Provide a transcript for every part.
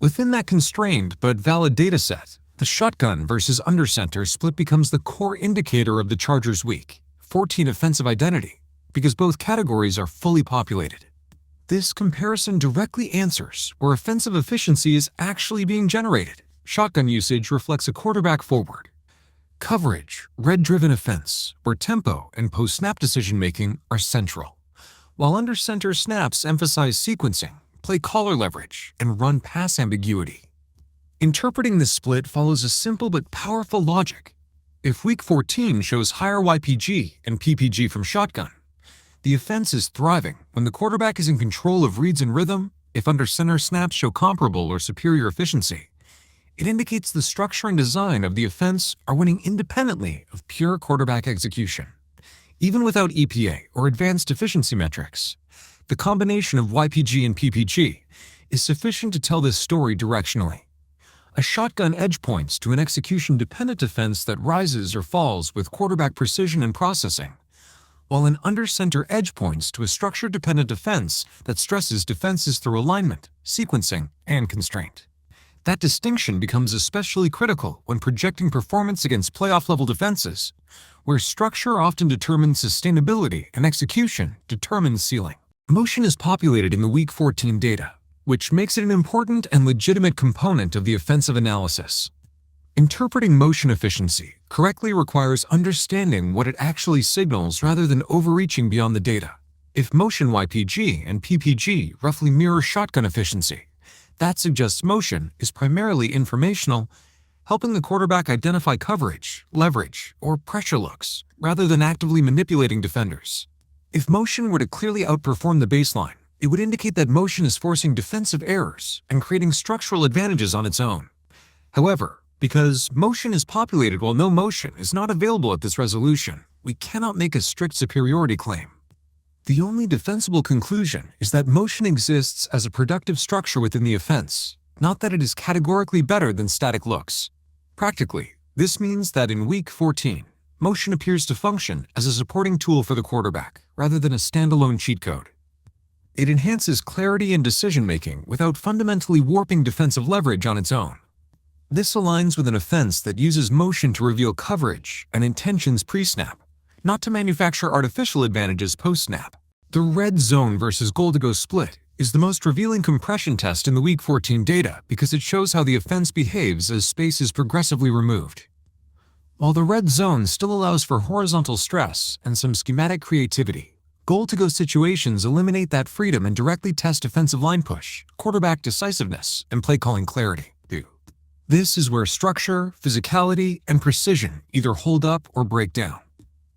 Within that constrained but valid dataset, the shotgun versus undercenter split becomes the core indicator of the Chargers' Week 14 offensive identity, because both categories are fully populated. This comparison directly answers where offensive efficiency is actually being generated. Shotgun usage reflects a quarterback forward. Coverage, red-driven offense, where tempo and post-snap decision-making are central, while under-center snaps emphasize sequencing, play-caller leverage, and run-pass ambiguity. Interpreting this split follows a simple but powerful logic. If Week 14 shows higher YPG and PPG from shotgun, the offense is thriving when the quarterback is in control of reads and rhythm. If under-center snaps show comparable or superior efficiency, it indicates the structure and design of the offense are winning independently of pure quarterback execution. Even without EPA or advanced efficiency metrics, the combination of YPG and PPG is sufficient to tell this story directionally. A shotgun edge points to an execution-dependent defense that rises or falls with quarterback precision and processing, while an under-center edge points to a structure-dependent defense that stresses defenses through alignment, sequencing, and constraint. That distinction becomes especially critical when projecting performance against playoff-level defenses, where structure often determines sustainability and execution determines ceiling. Motion is populated in the Week 14 data, which makes it an important and legitimate component of the offensive analysis. Interpreting motion efficiency correctly requires understanding what it actually signals rather than overreaching beyond the data. If motion YPG and PPG roughly mirror shotgun efficiency, that suggests motion is primarily informational, helping the quarterback identify coverage, leverage, or pressure looks, rather than actively manipulating defenders. If motion were to clearly outperform the baseline, it would indicate that motion is forcing defensive errors and creating structural advantages on its own. However, because motion is populated while no motion is not available at this resolution, we cannot make a strict superiority claim. The only defensible conclusion is that motion exists as a productive structure within the offense, not that it is categorically better than static looks. Practically, this means that in Week 14, motion appears to function as a supporting tool for the quarterback, rather than a standalone cheat code. It enhances clarity and decision-making without fundamentally warping defensive leverage on its own. This aligns with an offense that uses motion to reveal coverage and intentions pre-snap, not to manufacture artificial advantages post-snap. The red zone versus goal-to-go split is the most revealing compression test in the Week 14 data because it shows how the offense behaves as space is progressively removed. While the red zone still allows for horizontal stress and some schematic creativity, goal-to-go situations eliminate that freedom and directly test defensive line push, quarterback decisiveness, and play-calling clarity. This is where structure, physicality, and precision either hold up or break down.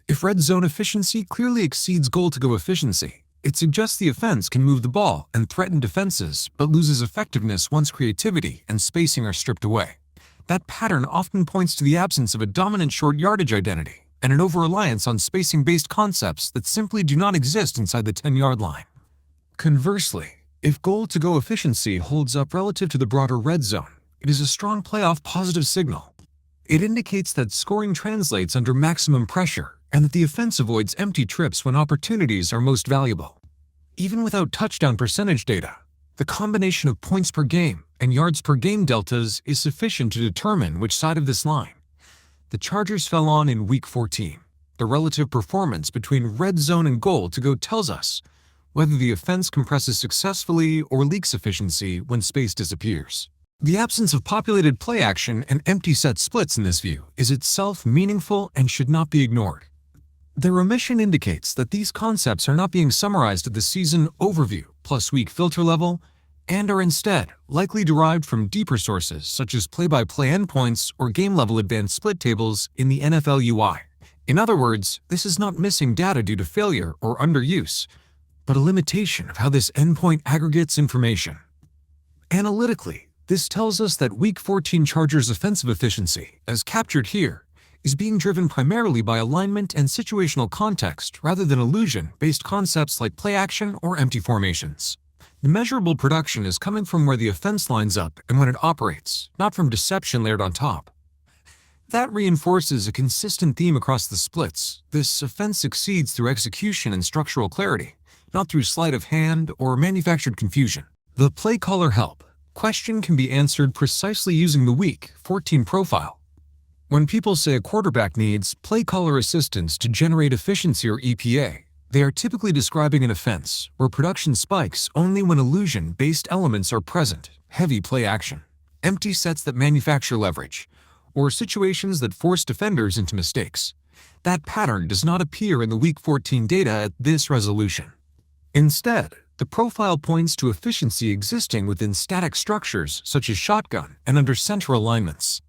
If red zone efficiency clearly exceeds goal-to-go efficiency, it suggests the offense can move the ball and threaten defenses but loses effectiveness once creativity and spacing are stripped away. That pattern often points to the absence of a dominant short yardage identity and an over-reliance on spacing-based concepts that simply do not exist inside the 10-yard line. Conversely, if goal-to-go efficiency holds up relative to the broader red zone, it is a strong playoff positive signal. It indicates that scoring translates under maximum pressure and that the offense avoids empty trips when opportunities are most valuable. Even without touchdown percentage data, the combination of points per game and yards per game deltas is sufficient to determine which side of this line the Chargers fell on in Week 14. The relative performance between red zone and goal-to-go tells us whether the offense compresses successfully or leaks efficiency when space disappears. The absence of populated play action and empty set splits in this view is itself meaningful and should not be ignored. Their omission indicates that these concepts are not being summarized at the season overview plus week filter level and are instead likely derived from deeper sources such as play-by-play endpoints or game-level advanced split tables in the NFL UI. In other words, this is not missing data due to failure or underuse, but a limitation of how this endpoint aggregates information. Analytically, this tells us that Week 14 Chargers' offensive efficiency, as captured here, is being driven primarily by alignment and situational context rather than illusion-based concepts like play action or empty formations. The measurable production is coming from where the offense lines up and when it operates, not from deception layered on top. That reinforces a consistent theme across the splits. This offense succeeds through execution and structural clarity, not through sleight of hand or manufactured confusion. The Playcaller help, question can be answered precisely using the Week 14 profile. When people say a quarterback needs Playcaller assistance to generate efficiency or EPA, they are typically describing an offense where production spikes only when illusion-based elements are present, heavy play action, empty sets that manufacture leverage, or situations that force defenders into mistakes. That pattern does not appear in the Week 14 data at this resolution. Instead, the profile points to efficiency existing within static structures such as shotgun and under center alignments.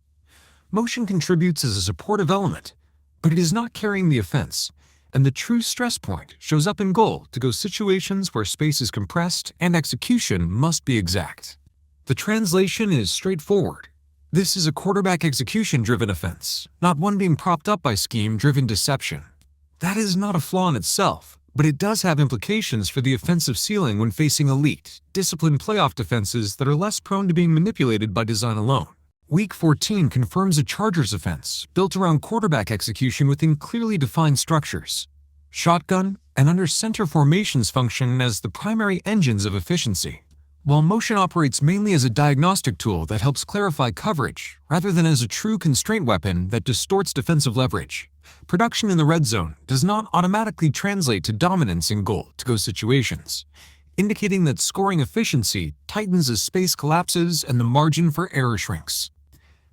Motion contributes as a supportive element, but it is not carrying the offense, and the true stress point shows up in goal to go situations where space is compressed and execution must be exact. The translation is straightforward. This is a quarterback execution-driven offense, not one being propped up by scheme-driven deception. That is not a flaw in itself, but it does have implications for the offensive ceiling when facing elite, disciplined playoff defenses that are less prone to being manipulated by design alone. Week 14 confirms a Chargers offense built around quarterback execution within clearly defined structures. Shotgun and under center formations function as the primary engines of efficiency, while motion operates mainly as a diagnostic tool that helps clarify coverage rather than as a true constraint weapon that distorts defensive leverage. Production in the red zone does not automatically translate to dominance in goal-to-go situations, indicating that scoring efficiency tightens as space collapses and the margin for error shrinks.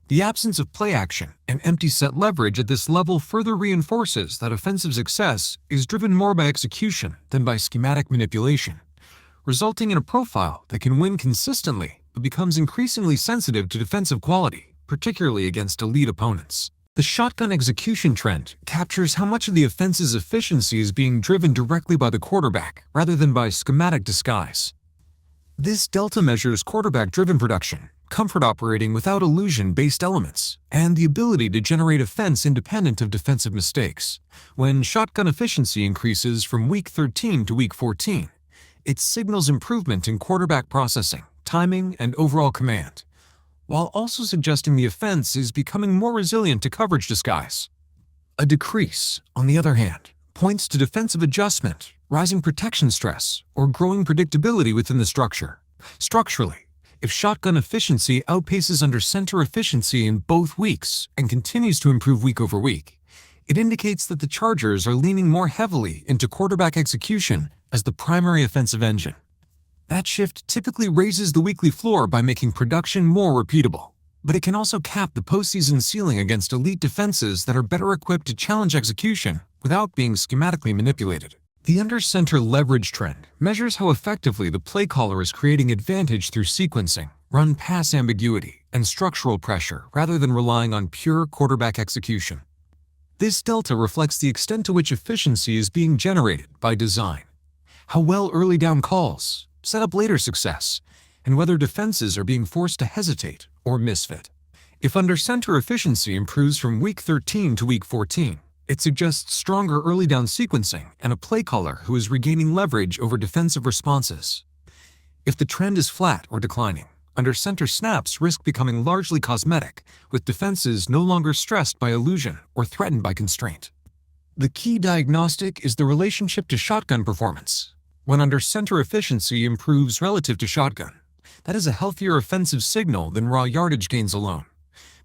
The absence of play action and empty set leverage at this level further reinforces that offensive success is driven more by execution than by schematic manipulation, resulting in a profile that can win consistently but becomes increasingly sensitive to defensive quality, particularly against elite opponents. The shotgun execution trend captures how much of the offense's efficiency is being driven directly by the quarterback rather than by schematic disguise. This delta measures quarterback-driven production, comfort operating without illusion-based elements, and the ability to generate offense independent of defensive mistakes. When shotgun efficiency increases from Week 13 to Week 14, it signals improvement in quarterback processing, timing, and overall command, while also suggesting the offense is becoming more resilient to coverage disguise. A decrease, on the other hand, points to defensive adjustment, rising protection stress, or growing predictability within the structure. Structurally, if shotgun efficiency outpaces under center efficiency in both weeks and continues to improve week over week, it indicates that the Chargers are leaning more heavily into quarterback execution as the primary offensive engine. That shift typically raises the weekly floor by making production more repeatable, but it can also cap the postseason ceiling against elite defenses that are better equipped to challenge execution without being schematically manipulated. The under-center leverage trend measures how effectively the playcaller is creating advantage through sequencing, run-pass ambiguity, and structural pressure rather than relying on pure quarterback execution. This delta reflects the extent to which efficiency is being generated by design, how well early down calls set up later success, and whether defenses are being forced to hesitate or misfit. If under-center efficiency improves from Week 13 to Week 14, it suggests stronger early down sequencing and a playcaller who is regaining leverage over defensive responses. If the trend is flat or declining, under-center snaps risk becoming largely cosmetic, with defenses no longer stressed by illusion or threatened by constraint. The key diagnostic is the relationship to shotgun performance. When under-center efficiency improves relative to shotgun, that is a healthier offensive signal than raw yardage gains alone,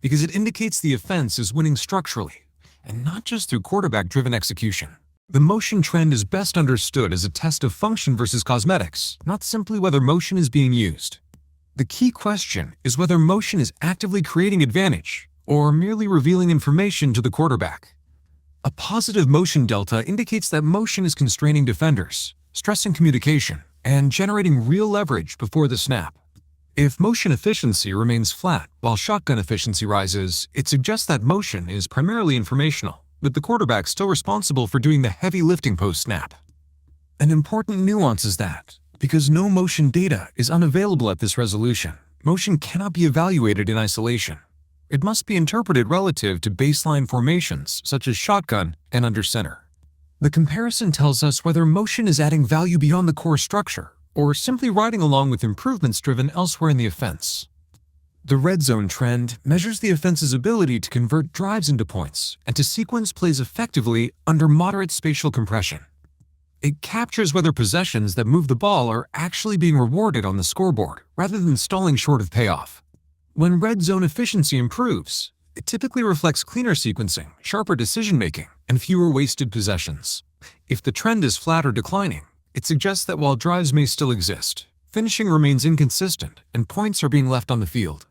because it indicates the offense is winning structurally, and not just through quarterback-driven execution. The motion trend is best understood as a test of function versus cosmetics, not simply whether motion is being used. The key question is whether motion is actively creating advantage or merely revealing information to the quarterback. A positive motion delta indicates that motion is constraining defenders, stressing communication, and generating real leverage before the snap. If motion efficiency remains flat while shotgun efficiency rises, it suggests that motion is primarily informational, with the quarterback still responsible for doing the heavy lifting post-snap. An important nuance is that, because no motion data is unavailable at this resolution, motion cannot be evaluated in isolation. It must be interpreted relative to baseline formations such as shotgun and under center. The comparison tells us whether motion is adding value beyond the core structure, or simply riding along with improvements driven elsewhere in the offense. The red zone trend measures the offense's ability to convert drives into points and to sequence plays effectively under moderate spatial compression. It captures whether possessions that move the ball are actually being rewarded on the scoreboard rather than stalling short of payoff. When red zone efficiency improves, it typically reflects cleaner sequencing, sharper decision-making, and fewer wasted possessions. If the trend is flat or declining, it suggests that while drives may still exist, finishing remains inconsistent and points are being left on the field.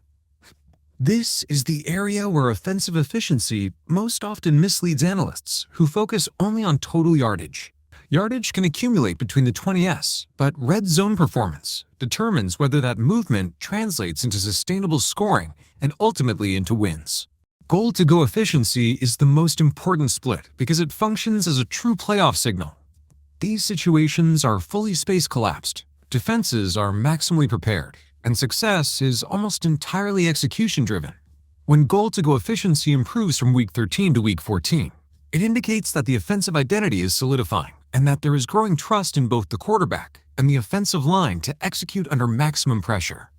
This is the area where offensive efficiency most often misleads analysts who focus only on total yardage. Yardage can accumulate between the 20s, but red zone performance determines whether that movement translates into sustainable scoring and ultimately into wins. Goal-to-go efficiency is the most important split because it functions as a true playoff signal. These situations are fully space-collapsed, defenses are maximally prepared, and success is almost entirely execution-driven. When goal-to-go efficiency improves from week 13 to week 14, it indicates that the offensive identity is solidifying and that there is growing trust in both the quarterback and the offensive line to execute under maximum pressure.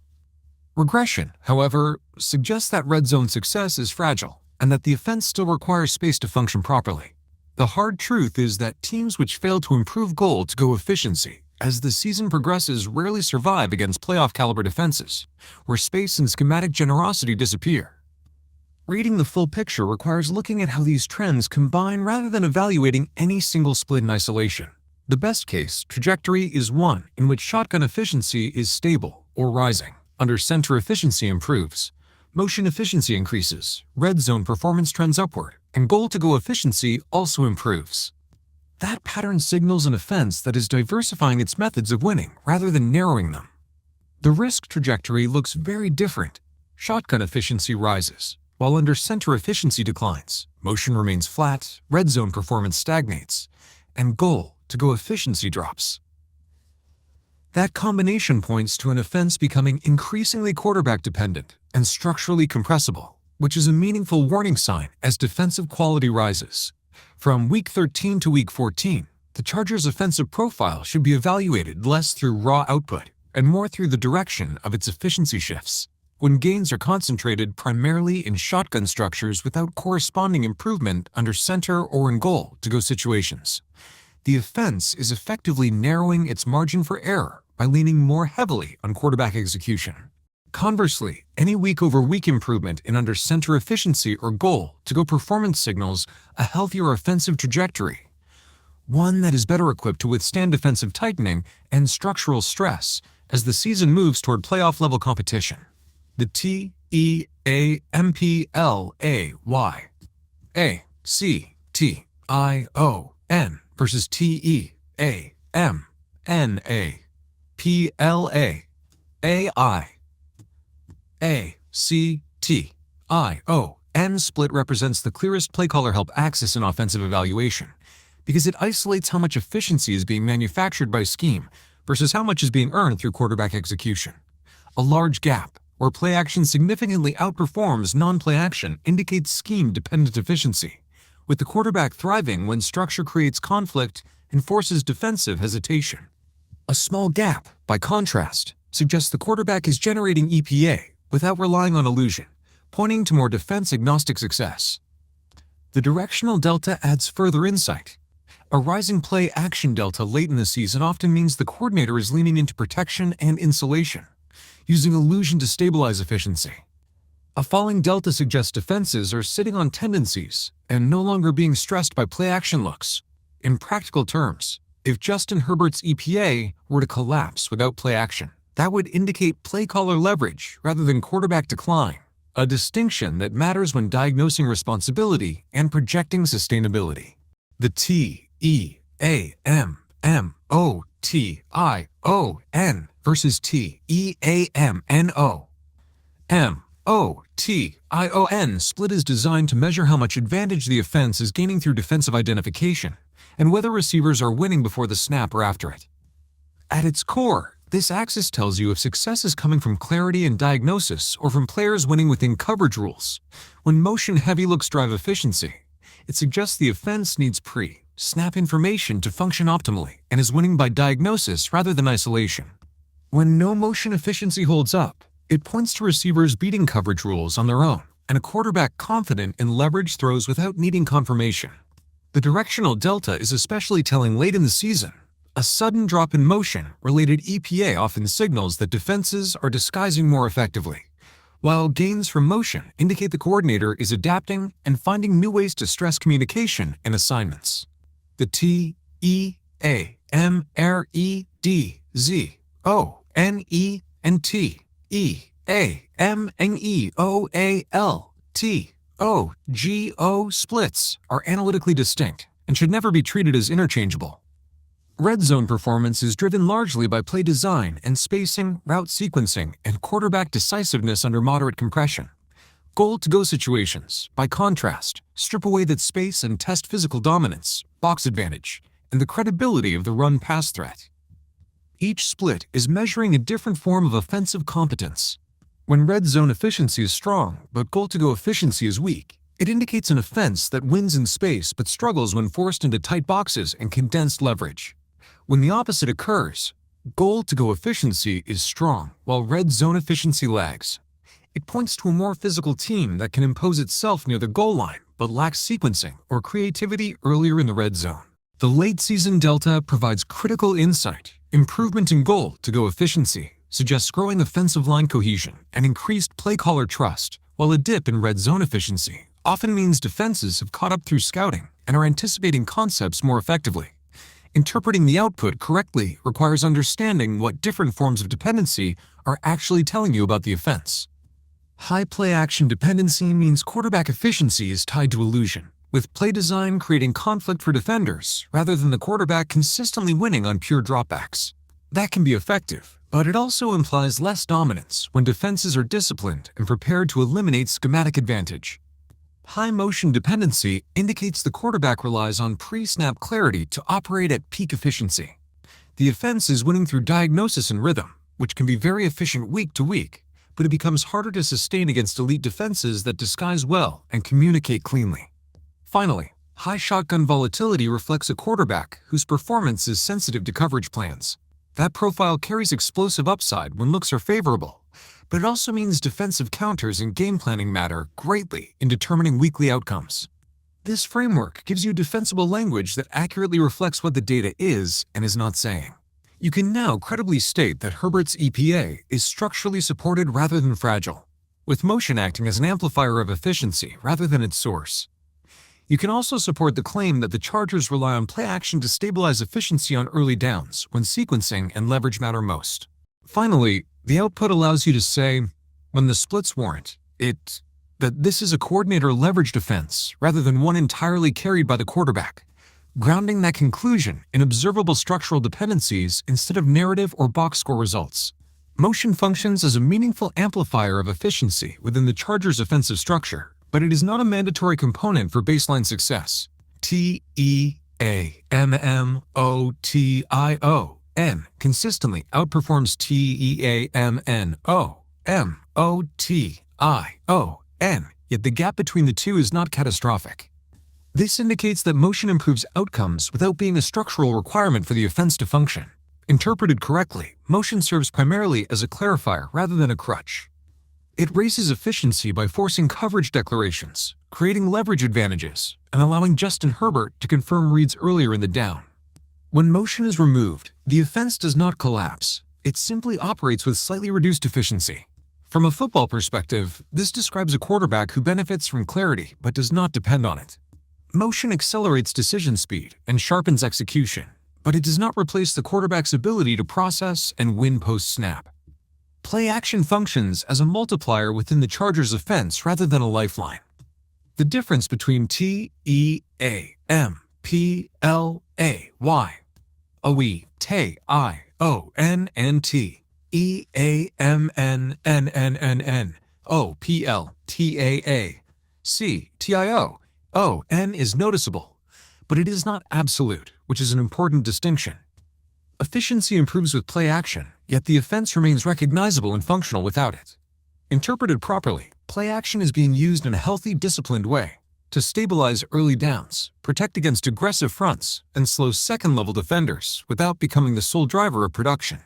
Regression, however, suggests that red zone success is fragile and that the offense still requires space to function properly. The hard truth is that teams which fail to improve goal-to-go efficiency as the season progresses rarely survive against playoff-caliber defenses, where space and schematic generosity disappear. Reading the full picture requires looking at how these trends combine rather than evaluating any single split in isolation. The best case trajectory is one in which shotgun efficiency is stable or rising. Under center efficiency improves, motion efficiency increases, red zone performance trends upward, and goal-to-go efficiency also improves. That pattern signals an offense that is diversifying its methods of winning rather than narrowing them. The risk trajectory looks very different. Shotgun efficiency rises, while under center efficiency declines, motion remains flat, red zone performance stagnates, and goal-to-go efficiency drops. That combination points to an offense becoming increasingly quarterback-dependent and structurally compressible, which is a meaningful warning sign as defensive quality rises. From week 13 to week 14, the Chargers' offensive profile should be evaluated less through raw output and more through the direction of its efficiency shifts. When gains are concentrated primarily in shotgun structures without corresponding improvement under center or in goal-to-go situations, the offense is effectively narrowing its margin for error by leaning more heavily on quarterback execution. Conversely, any week-over-week improvement in under center efficiency or goal-to-go performance signals a healthier offensive trajectory, one that is better equipped to withstand defensive tightening and structural stress as the season moves toward playoff-level competition. The TEAMPLAY versus TEAMPLAYACTION split represents the clearest Playcaller help axis in offensive evaluation because it isolates how much efficiency is being manufactured by scheme versus how much is being earned through quarterback execution. A large gap, where play action significantly outperforms non-play action, indicates scheme-dependent efficiency, with the quarterback thriving when structure creates conflict and forces defensive hesitation. A small gap, by contrast, suggests the quarterback is generating EPA without relying on illusion, pointing to more defense-agnostic success. The directional delta adds further insight. A rising play-action delta late in the season often means the coordinator is leaning into protection and insulation, using illusion to stabilize efficiency. A falling delta suggests defenses are sitting on tendencies and no longer being stressed by play-action looks. In practical terms, if Justin Herbert's EPA were to collapse without play-action, that would indicate play-caller leverage rather than quarterback decline, a distinction that matters when diagnosing responsibility and projecting sustainability. The TEAMMOTION versus TEAMNOMOTION split is designed to measure how much advantage the offense is gaining through defensive identification and whether receivers are winning before the snap or after it. At its core, this axis tells you if success is coming from clarity and diagnosis or from players winning within coverage rules. When motion-heavy looks drive efficiency, it suggests the offense needs pre-snap information to function optimally and is winning by diagnosis rather than isolation. When no motion efficiency holds up, it points to receivers beating coverage rules on their own and a quarterback confident in leverage throws without needing confirmation. The directional delta is especially telling late in the season A sudden drop in motion-related EPA often signals that defenses are disguising more effectively, while gains from motion indicate the coordinator is adapting and finding new ways to stress communication and assignments. The T, E, A, M, R, E, D, Z, O, N, E, and T, E, A, M, N, E, O, A, L, T, O, G, O splits are analytically distinct and should never be treated as interchangeable. Red zone performance is driven largely by play design and spacing, route sequencing, and quarterback decisiveness under moderate compression. Goal-to-go situations, by contrast, strip away that space and test physical dominance, box advantage, and the credibility of the run-pass threat. Each split is measuring a different form of offensive competence. When red zone efficiency is strong, but goal-to-go efficiency is weak, it indicates an offense that wins in space but struggles when forced into tight boxes and condensed leverage. When the opposite occurs, goal-to-go efficiency is strong, while red zone efficiency lags. It points to a more physical team that can impose itself near the goal line, but lacks sequencing or creativity earlier in the red zone. The late-season delta provides critical insight. Improvement in goal-to-go efficiency suggests growing offensive line cohesion and increased play-caller trust, while a dip in red zone efficiency often means defenses have caught up through scouting and are anticipating concepts more effectively. Interpreting the output correctly requires understanding what different forms of dependency are actually telling you about the offense. High play-action dependency means quarterback efficiency is tied to illusion, with play design creating conflict for defenders rather than the quarterback consistently winning on pure dropbacks. That can be effective, but it also implies less dominance when defenses are disciplined and prepared to eliminate schematic advantage. High motion dependency indicates the quarterback relies on pre-snap clarity to operate at peak efficiency. The offense is winning through diagnosis and rhythm, which can be very efficient week to week, but it becomes harder to sustain against elite defenses that disguise well and communicate cleanly. Finally, high shotgun volatility reflects a quarterback whose performance is sensitive to coverage plans. That profile carries explosive upside when looks are favorable, but it also means defensive counters and game planning matter greatly in determining weekly outcomes. This framework gives you defensible language that accurately reflects what the data is and is not saying. You can now credibly state that Herbert's EPA is structurally supported rather than fragile, with motion acting as an amplifier of efficiency rather than its source. You can also support the claim that the Chargers rely on play action to stabilize efficiency on early downs when sequencing and leverage matter most. Finally, the output allows you to say, when the splits warrant it, that this is a coordinator leveraged offense rather than one entirely carried by the quarterback, grounding that conclusion in observable structural dependencies instead of narrative or box score results. Motion functions as a meaningful amplifier of efficiency within the Chargers' offensive structure, but it is not a mandatory component for baseline success. TEAMMOTION consistently outperforms TEAMMOMOTION, yet the gap between the two is not catastrophic. This indicates that motion improves outcomes without being a structural requirement for the offense to function. Interpreted correctly, motion serves primarily as a clarifier rather than a crutch. It raises efficiency by forcing coverage declarations, creating leverage advantages, and allowing Justin Herbert to confirm reads earlier in the down. When motion is removed, the offense does not collapse. It simply operates with slightly reduced efficiency. From a football perspective, this describes a quarterback who benefits from clarity but does not depend on it. Motion accelerates decision speed and sharpens execution, but it does not replace the quarterback's ability to process and win post-snap. Play action functions as a multiplier within the Chargers' offense rather than a lifeline. The difference between TEAMPLAY, OETION, and TEAMNNNOPLTAACTION is noticeable, but it is not absolute, which is an important distinction. Efficiency improves with play action, yet the offense remains recognizable and functional without it. Interpreted properly, play action is being used in a healthy, disciplined way to stabilize early downs, protect against aggressive fronts, and slow second-level defenders without becoming the sole driver of production.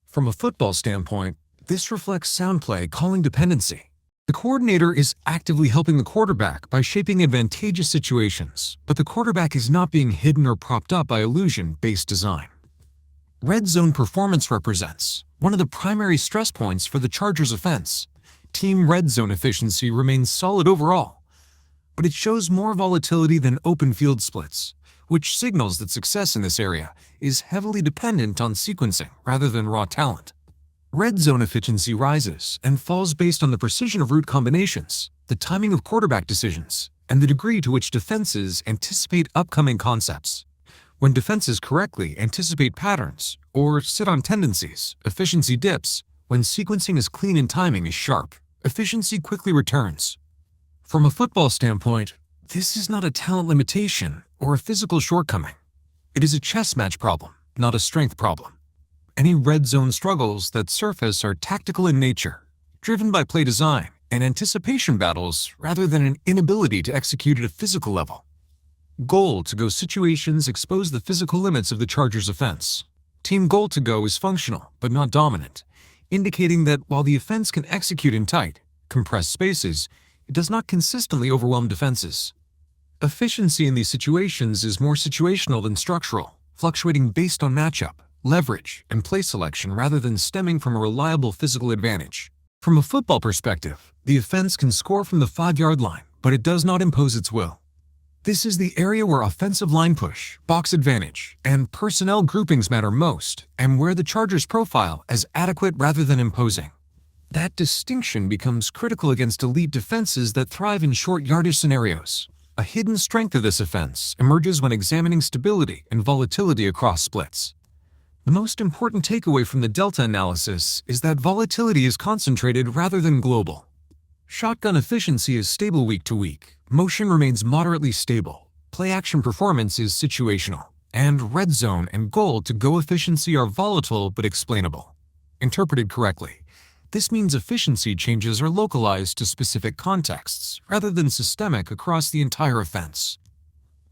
From a football standpoint, this reflects sound play calling dependency. The coordinator is actively helping the quarterback by shaping advantageous situations, but the quarterback is not being hidden or propped up by illusion-based design. Red zone performance represents one of the primary stress points for the Chargers offense. Team red zone efficiency remains solid overall, but it shows more volatility than open field splits, which signals that success in this area is heavily dependent on sequencing rather than raw talent. Red zone efficiency rises and falls based on the precision of route combinations, the timing of quarterback decisions, and the degree to which defenses anticipate upcoming concepts. When defenses correctly anticipate patterns or sit on tendencies, efficiency dips. When sequencing is clean and timing is sharp, efficiency quickly returns. From a football standpoint, this is not a talent limitation or a physical shortcoming. It is a chess match problem, not a strength problem. Any red zone struggles that surface are tactical in nature, driven by play design and anticipation battles rather than an inability to execute at a physical level. Goal-to-go situations expose the physical limits of the Chargers' offense. Team goal-to-go is functional but not dominant, indicating that while the offense can execute in tight, compressed spaces, it does not consistently overwhelm defenses. Efficiency in these situations is more situational than structural, fluctuating based on matchup, leverage, and play selection rather than stemming from a reliable physical advantage. From a football perspective, the offense can score from the 5-yard line, but it does not impose its will. This is the area where offensive line push, box advantage, and personnel groupings matter most, and where the Chargers profile as adequate rather than imposing. That distinction becomes critical against elite defenses that thrive in short yardage scenarios. A hidden strength of this offense emerges when examining stability and volatility across splits. The most important takeaway from the delta analysis is that volatility is concentrated rather than global. Shotgun efficiency is stable week to week, motion remains moderately stable, play-action performance is situational, and red zone and goal-to-go efficiency are volatile but explainable. Interpreted correctly, this means efficiency changes are localized to specific contexts rather than systemic across the entire offense.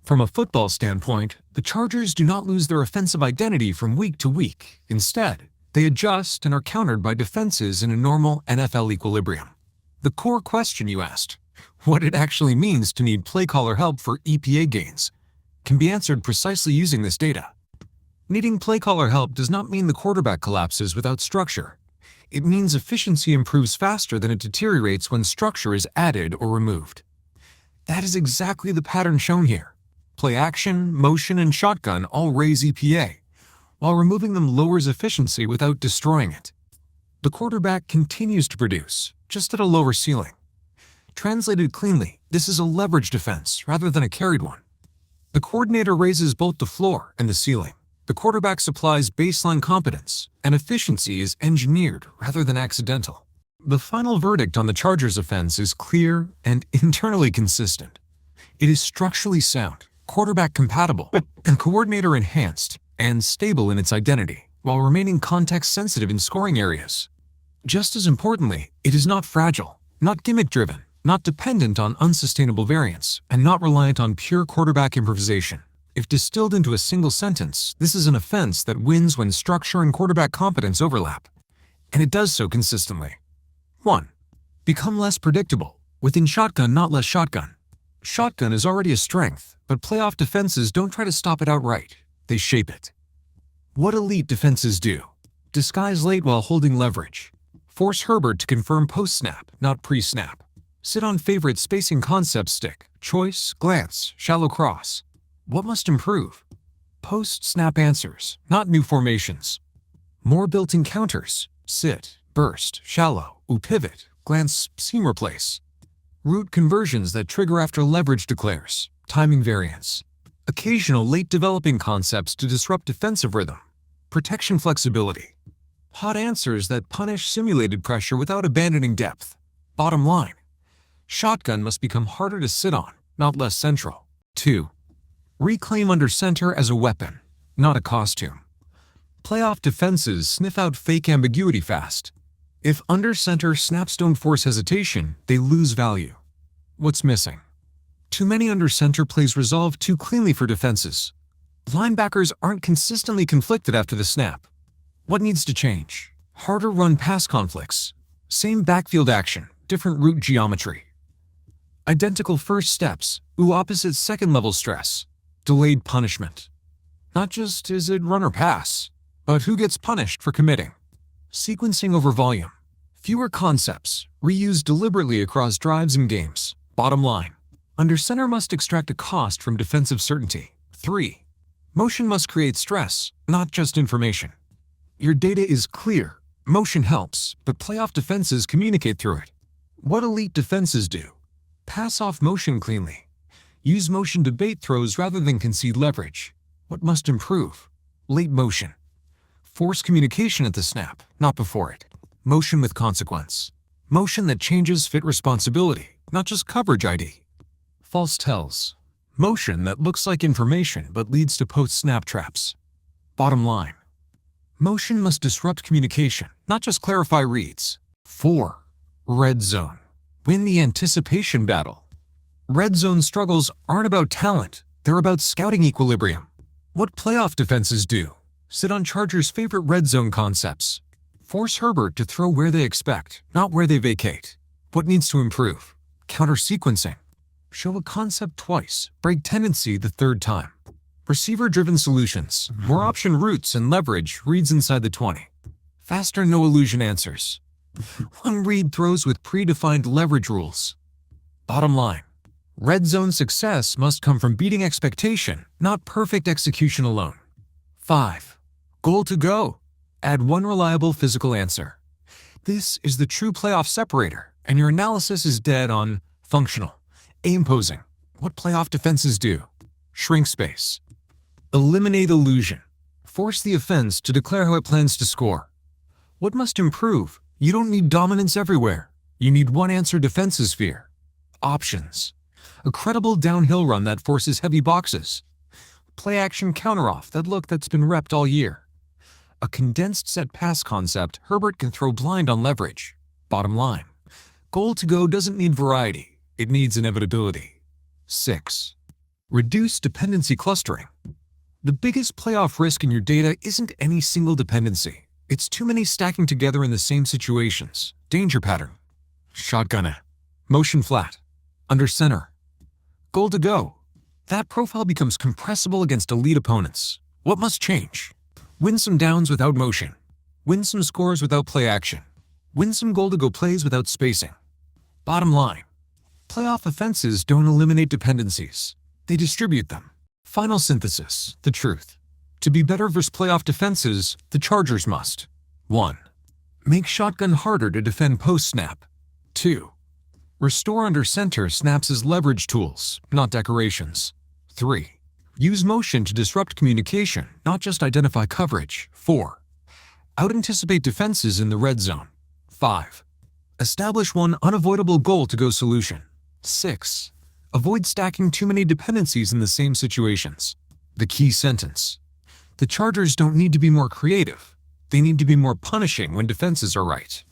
From a football standpoint, the Chargers do not lose their offensive identity from week to week. Instead, they adjust and are countered by defenses in a normal NFL equilibrium. The core question you asked, what it actually means to need Playcaller help for EPA gains, can be answered precisely using this data. Needing Playcaller help does not mean the quarterback collapses without structure. It means efficiency improves faster than it deteriorates when structure is added or removed. That is exactly the pattern shown here. Play action, motion, and shotgun all raise EPA, while removing them lowers efficiency without destroying it. The quarterback continues to produce, just at a lower ceiling. Translated cleanly, this is a leveraged defense rather than a carried one. The coordinator raises both the floor and the ceiling. The quarterback supplies baseline competence, and efficiency is engineered rather than accidental. The final verdict on the Chargers' offense is clear and internally consistent. It is structurally sound, quarterback compatible, and coordinator enhanced, and stable in its identity, while remaining context sensitive in scoring areas. Just as importantly, it is not fragile, not gimmick-driven, not dependent on unsustainable variance, and not reliant on pure quarterback improvisation. If distilled into a single sentence, this is an offense that wins when structure and quarterback competence overlap. And it does so consistently. 1. Become less predictable. Within shotgun, not less shotgun. Shotgun is already a strength, but playoff defenses don't try to stop it outright. They shape it. What elite defenses do? Disguise late while holding leverage. Force Herbert to confirm post-snap, not pre-snap. Sit on favorite spacing concept stick. Choice, glance, shallow cross. What must improve? Post-snap answers, not new formations. More built-in counters. Sit, burst, shallow, pivot, glance, seam replace. Route conversions that trigger after leverage declares. Timing variance. Occasional late developing concepts to disrupt defensive rhythm. Protection flexibility. Hot answers that punish simulated pressure without abandoning depth. Bottom line. Shotgun must become harder to sit on, not less central. 2. Reclaim under center as a weapon, not a costume. Playoff defenses sniff out fake ambiguity fast. If under center snaps don't force hesitation, they lose value. What's missing? Too many under center plays resolve too cleanly for defenses. Linebackers aren't consistently conflicted after the snap. What needs to change? Harder run-pass conflicts. Same backfield action, different route geometry. Identical first steps, opposite second-level stress. Delayed punishment. Not just is it run or pass, but But who gets punished for committing? Sequencing over volume. Fewer concepts, reused deliberately across drives and games. Bottom line. Under center must extract a cost from defensive certainty. 3. Motion must create stress, not just information. Your data is clear. Motion helps, but playoff defenses communicate through it. What elite defenses do? Pass off motion cleanly. Use motion to bait throws rather than concede leverage. What must improve? Late motion. Force communication at the snap, not before it. Motion with consequence. Motion that changes fit responsibility, not just coverage ID. False tells. Motion that looks like information but leads to post-snap traps. Bottom line. Motion must disrupt communication, not just clarify reads. 4. Red zone. Win the anticipation battle. Red zone struggles aren't about talent, they're about scouting equilibrium. What playoff defenses do? Sit on Chargers' favorite red zone concepts. Force Herbert to throw where they expect, not where they vacate. What needs to improve? Counter sequencing. Show a concept twice, break tendency the third time. Receiver-driven solutions, more option routes and leverage reads inside the 20. Faster no illusion answers. One read throws with predefined leverage rules. Bottom line. Red zone success must come from beating expectation, not perfect execution alone. 5. Goal to go. Add one reliable physical answer. This is the true playoff separator, and your analysis is dead on functional. Aim posing. What playoff defenses do? Shrink space. Eliminate illusion. Force the offense to declare how it plans to score. What must improve? You don't need dominance everywhere. You need one answer defensive sphere. Options. A credible downhill run that forces heavy boxes. Play action counteroff that's been repped all year. A condensed set pass concept Herbert can throw blind on leverage. Bottom line. Goal to go doesn't need variety. It needs inevitability. 6. Reduce dependency clustering. The biggest playoff risk in your data isn't any single dependency. It's too many stacking together in the same situations. Danger pattern. Shotgun. Motion flat. Under center. Goal to go. That profile becomes compressible against elite opponents. What must change? Win some downs without motion. Win some scores without play action. Win some goal to go plays without spacing. Bottom line. Playoff offenses don't eliminate dependencies. They distribute them. Final synthesis, the truth. To be better versus playoff defenses, the Chargers must. 1. Make shotgun harder to defend post-snap. 2. Restore under center snaps as leverage tools, not decorations. 3. Use motion to disrupt communication, not just identify coverage. 4. Out-anticipate defenses in the red zone. 5. Establish one unavoidable goal-to-go solution. 6. Avoid stacking too many dependencies in the same situations. The key sentence. The Chargers don't need to be more creative. They need to be more punishing when defenses are right.